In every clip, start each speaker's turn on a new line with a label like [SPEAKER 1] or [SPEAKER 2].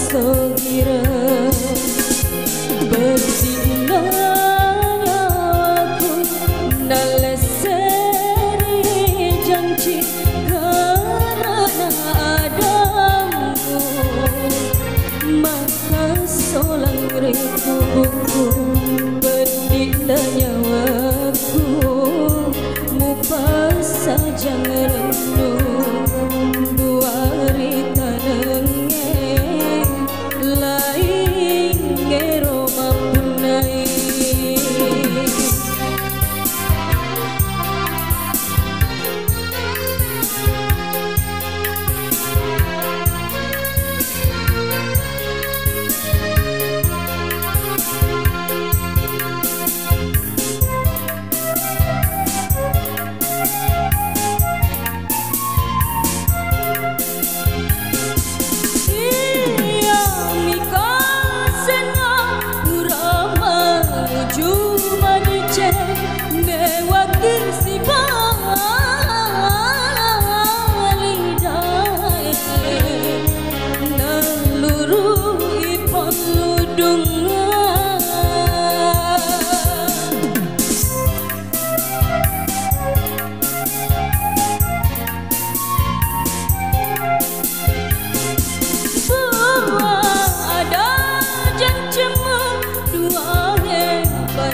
[SPEAKER 1] sogira berdina aku naleseri janji karena adamu maka solang ribu buku berdina nyawaku mupa saja ngerenung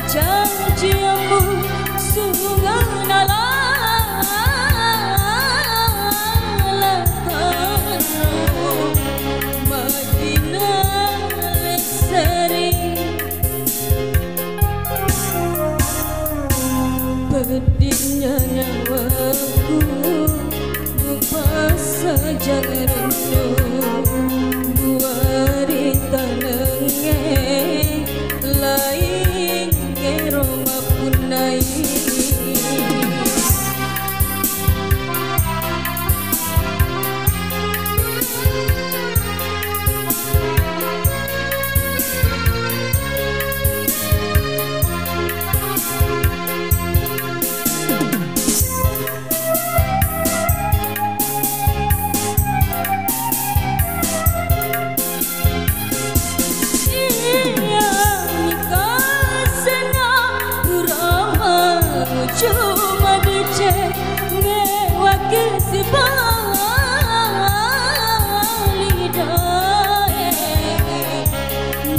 [SPEAKER 1] janjimu sungai nalalakanmu Madinah lesari pedihnya nyawaku lupa saja renung buari tanengnya lain Roma punai cuma dicek ngewakil si balidae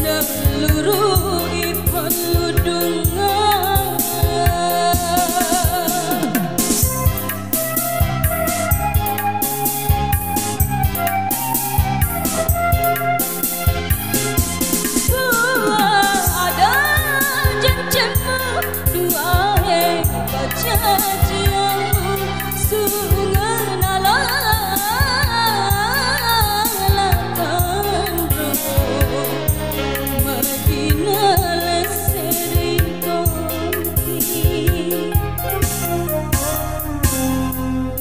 [SPEAKER 1] naluru ipon ludungan ada janjimu dua janjimu sungai nalalakanmu Madinah leseri konti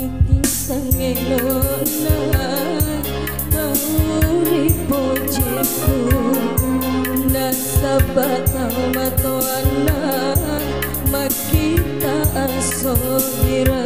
[SPEAKER 1] iti sangelona tauri pojeku nasabata matoana makita asogira